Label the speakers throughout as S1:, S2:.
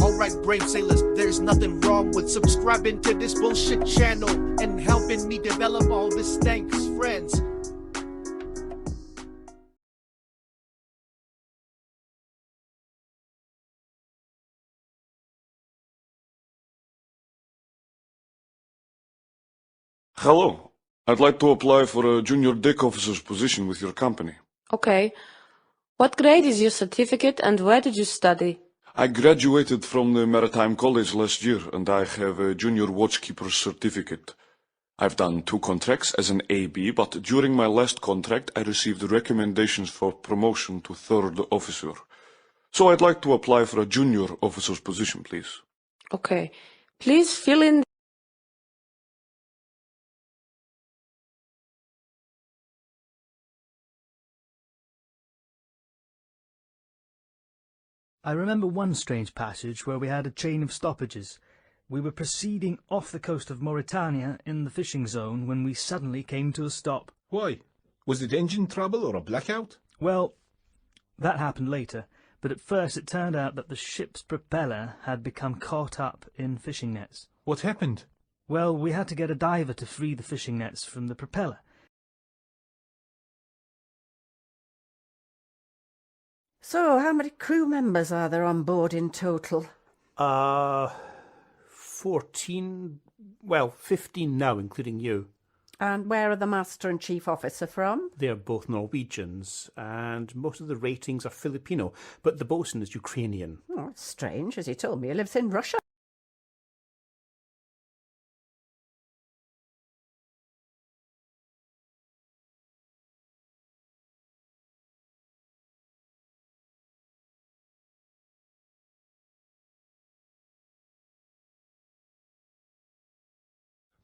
S1: Alright, brave sailors, there's nothing wrong with subscribing to this bullshit channel and helping me develop all this. Thanks, friends.
S2: Hello. I'd like to apply for a junior deck officer's position with your company.
S3: Okay. What grade is your certificate and where did you study?
S2: I graduated from the Maritime College last year and I have a junior watchkeeper's certificate. I've done 2 contracts as an AB, but during my last contract I received recommendations for promotion to 3rd officer. So I'd like to apply for a junior officer's position, please.
S3: Okay. Please fill in.
S4: I remember one strange passage where we had a chain of stoppages. We were proceeding off the coast of Mauritania in the fishing zone when we suddenly came to a stop.
S5: Why? Was it engine trouble or a blackout?
S4: Well, that happened later, but at first it turned out that the ship's propeller had become caught up in fishing nets.
S5: What happened?
S4: Well, we had to get a diver to free the fishing nets from the propeller.
S6: So, how many crew members are there on board in total?
S7: 14, well, 15 now, including you.
S6: And where are the master and chief officer from?
S7: They're both Norwegians, and most of the ratings are Filipino, but the bosun is Ukrainian.
S6: Oh, it's strange, as he told me he lives in Russia.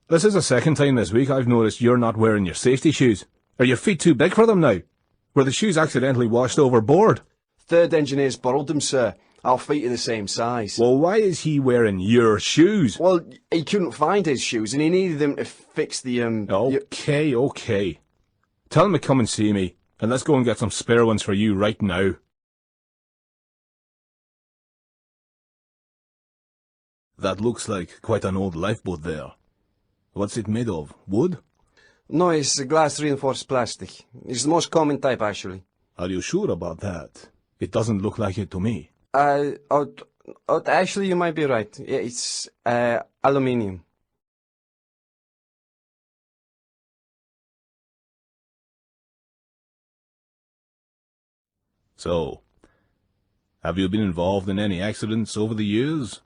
S5: This is the second time this week I've noticed you're not wearing your safety shoes. Are your feet too big for them now? Were the shoes accidentally washed overboard?
S8: 3rd engineers borrowed them, sir. Our feet are the same size.
S5: Well, why is he wearing your shoes?
S8: Well, he couldn't find his shoes and he needed them to fix the,
S5: Okay. Tell him to come and see me, and let's go and get some spare ones for you right now. That looks like quite an old lifeboat there. What's it made of? Wood?
S8: No, it's a glass-reinforced plastic. It's the most common type, actually.
S5: Are you sure about that? It doesn't look like it to me.
S8: Actually, you might be right. Yeah, it's, aluminium.
S5: So, have you been involved in any accidents over the years?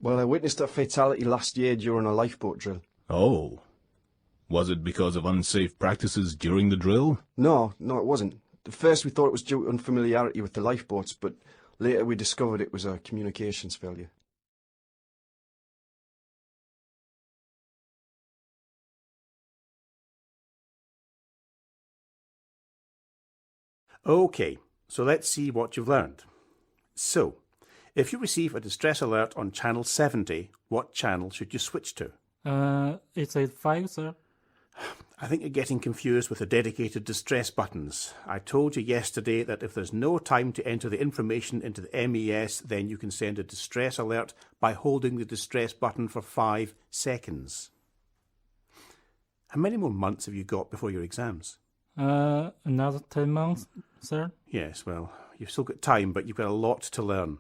S8: Well, I witnessed a fatality last year during a lifeboat drill.
S5: Oh. Was it because of unsafe practices during the drill?
S8: No, it wasn't. At first we thought it was due to unfamiliarity with the lifeboats, but later we discovered it was a communications failure.
S7: Okay, so let's see what you've learned. So, if you receive a distress alert on channel 70, what channel should you switch to?
S9: It's a 5, sir.
S7: I think you're getting confused with the dedicated distress buttons. I told you yesterday that if there's no time to enter the information into the MES, then you can send a distress alert by holding the distress button for 5 seconds. How many more months have you got before your exams?
S9: Another 10 months, sir.
S7: Yes, well, you've still got time, but you've got a lot to learn.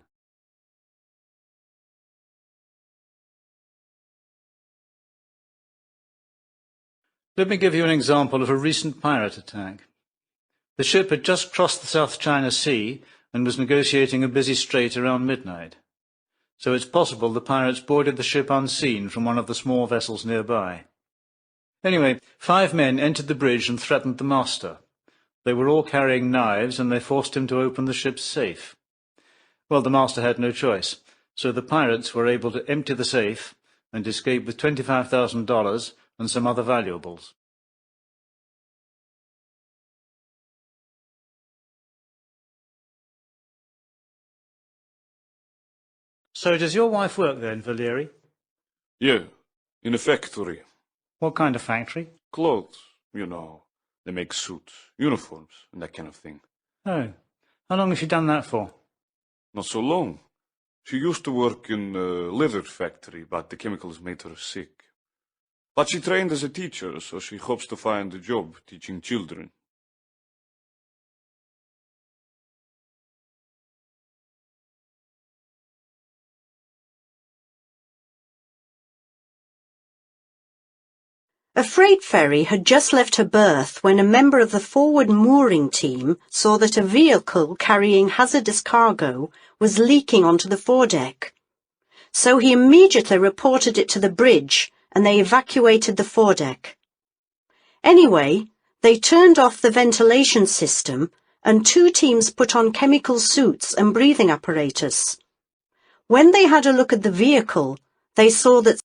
S10: Let me give you an example of a recent pirate attack. The ship had just crossed the South China Sea and was negotiating a busy strait around midnight. So it's possible the pirates boarded the ship unseen from one of the small vessels nearby. Anyway, 5 men entered the bridge and threatened the master. They were all carrying knives and they forced him to open the ship's safe. Well, the master had no choice, so the pirates were able to empty the safe and escape with $25,000 and some other valuables. So does your wife work then, Valeri?
S2: Yeah, in a factory.
S10: What kind of factory?
S2: Clothes, you know. They make suits, uniforms, and that kind of thing.
S10: Oh, how long has she done that for?
S2: Not so long. She used to work in a liver factory, but the chemicals made her sick. But she trained as a teacher, so she hopes to find a job teaching children.
S11: A freight ferry had just left her berth when a member of the forward mooring team saw that a vehicle carrying hazardous cargo was leaking onto the foredeck. So he immediately reported it to the bridge and they evacuated the foredeck. Anyway, they turned off the ventilation system and 2 teams put on chemical suits and breathing apparatus. When they had a look at the vehicle, they saw that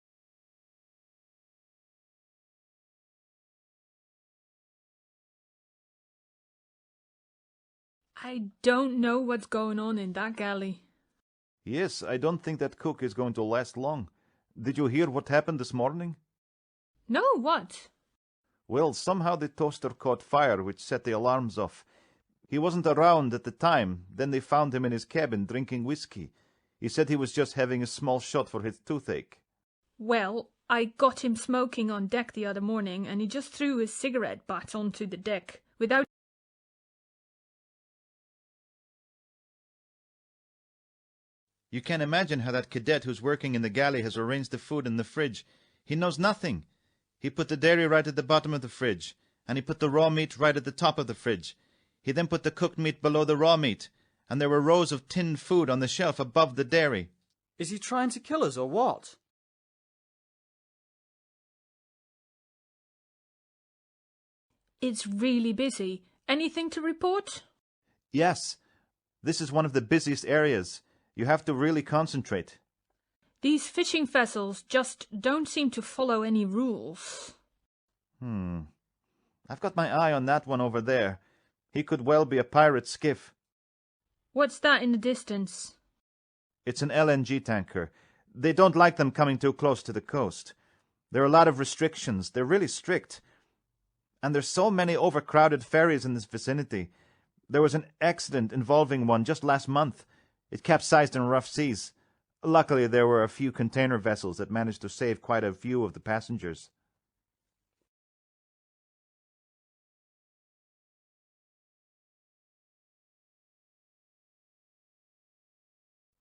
S12: I don't know what's going on in that galley.
S13: Yes, I don't think that cook is going to last long. Did you hear what happened this morning?
S12: No, what?
S13: Well, somehow the toaster caught fire, which set the alarms off. He wasn't around at the time. Then they found him in his cabin drinking whiskey. He said he was just having a small shot for his toothache.
S12: Well, I got him smoking on deck the other morning, and he just threw his cigarette butt onto the deck without...
S13: You can imagine how that cadet who's working in the galley has arranged the food in the fridge. He knows nothing. He put the dairy right at the bottom of the fridge, and he put the raw meat right at the top of the fridge. He then put the cooked meat below the raw meat, and there were rows of tinned food on the shelf above the dairy.
S14: Is he trying to kill us or what?
S12: It's really busy. Anything to report?
S13: Yes, this is one of the busiest areas. You have to really concentrate.
S12: These fishing vessels just don't seem to follow any rules.
S13: I've got my eye on that one over there. He could well be a pirate skiff.
S12: What's that in the distance?
S13: It's an LNG tanker. They don't like them coming too close to the coast. There are a lot of restrictions. They're really strict. And there's so many overcrowded ferries in this vicinity. There was an accident involving one just last month. It capsized in rough seas. Luckily, there were a few container vessels that managed to save quite a few of the passengers.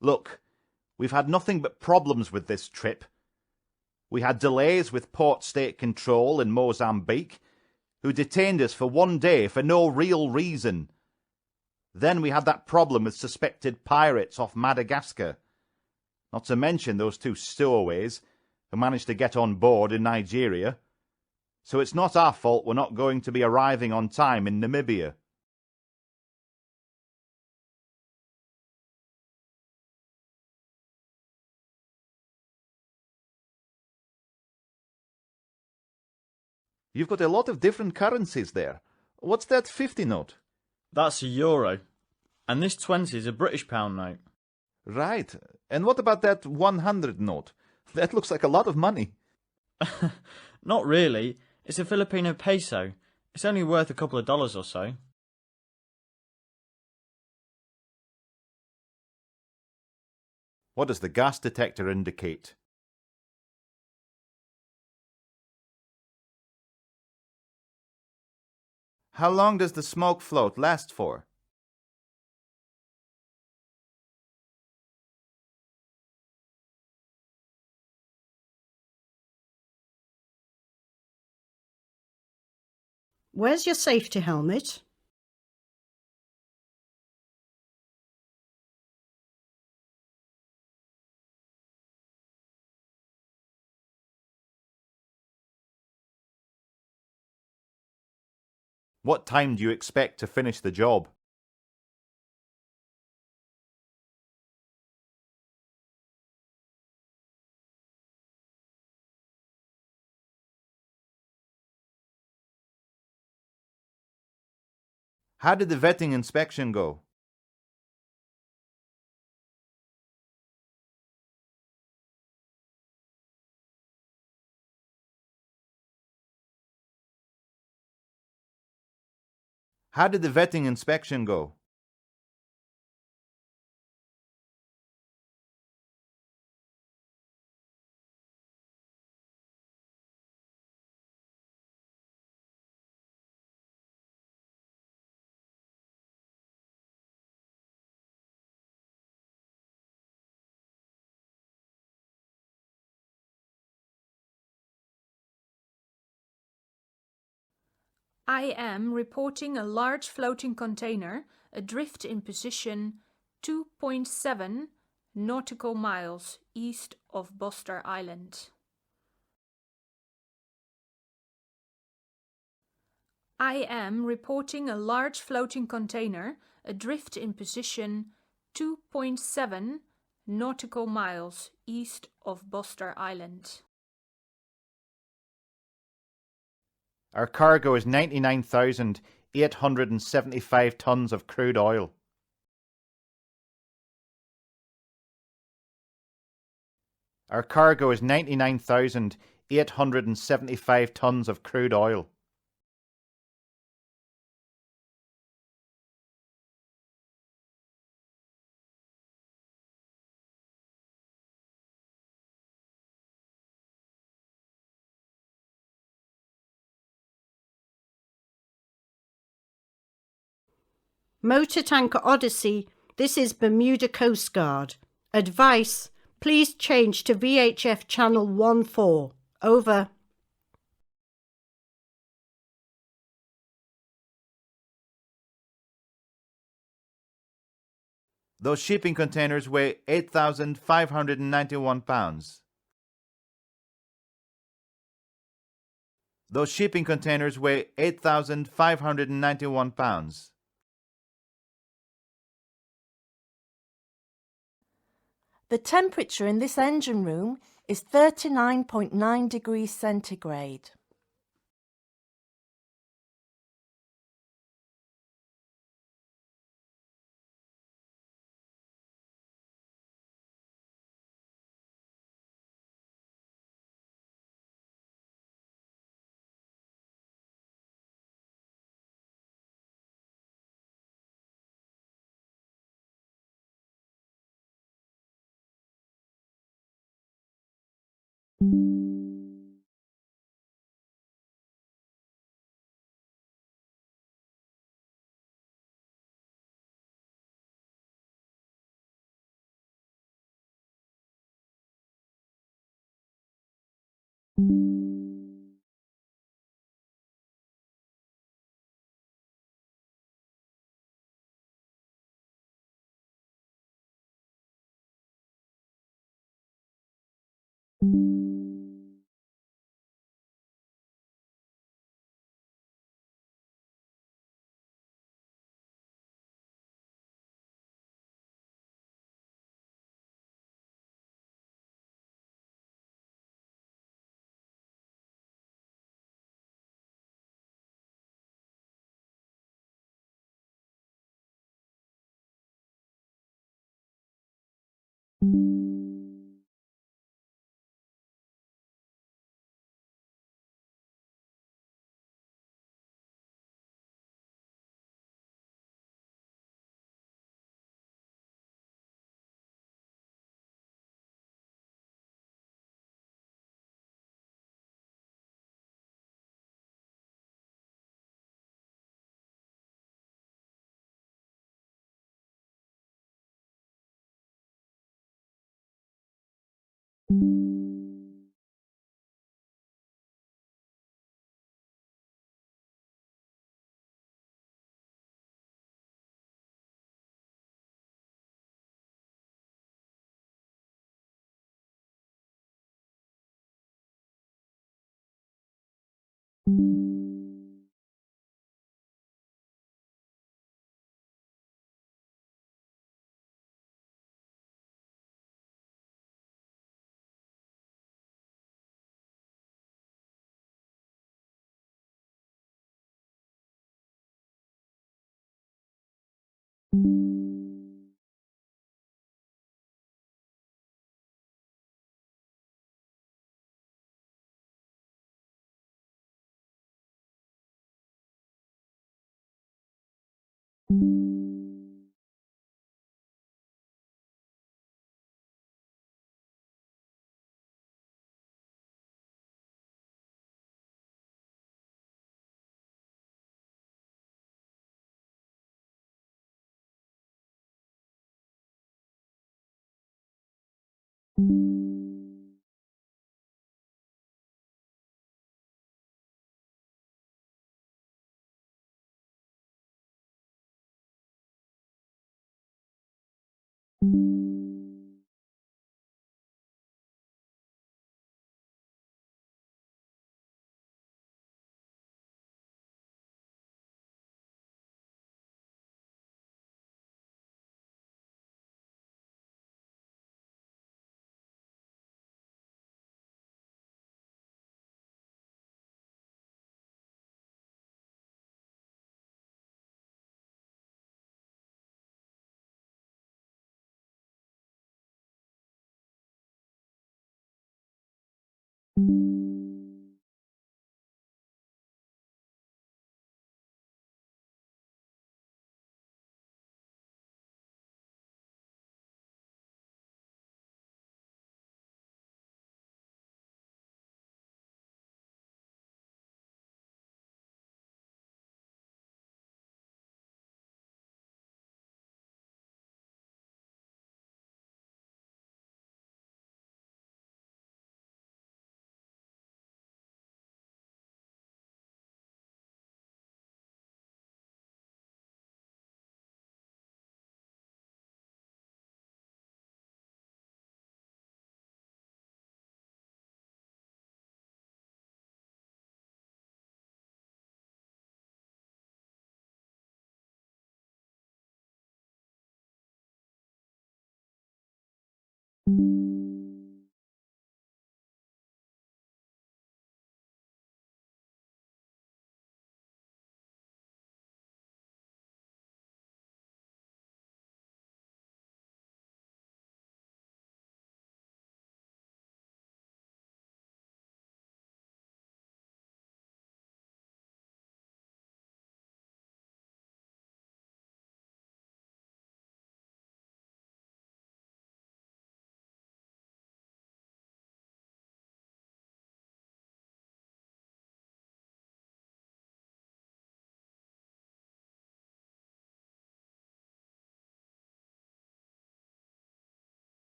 S13: Look, we've had nothing but problems with this trip. We had delays with Port State Control in Mozambique, who detained us for 1 day for no real reason. Then we had that problem with suspected pirates off Madagascar. Not to mention those 2 stowaways who managed to get on board in Nigeria. So it's not our fault we're not going to be arriving on time in Namibia. You've got a lot of different currencies there. What's that 50 note?
S14: That's a euro. And this 20 is a British pound note.
S13: Right. And what about that 100 note? That looks like a lot of money.
S14: Not really. It's a Filipino peso. It's only worth a couple of dollars or so.
S13: What does the gas detector indicate? How long does the smoke float last for?
S11: Where's your safety helmet?
S13: What time do you expect to finish the job? How did the vetting inspection go? How did the vetting inspection go?
S12: I am reporting a large floating container adrift in position 2.7 nautical miles east of Boster Island. I am reporting a large floating container adrift in position 2.7 nautical miles east of Boster Island.
S13: Our cargo is 99,875 tons of crude oil. Our cargo is 99,875 tons of crude oil.
S11: Motor Tanker Odyssey, this is Bermuda Coast Guard. Advice, please change to VHF channel 14. Over.
S13: Those shipping containers weigh 8,591 pounds. Those shipping containers weigh 8,591 pounds.
S15: The temperature in this engine room is 39.9 degrees centigrade.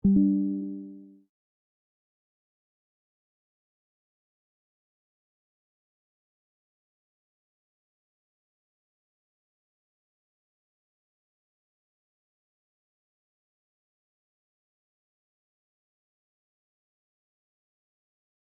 S16: you.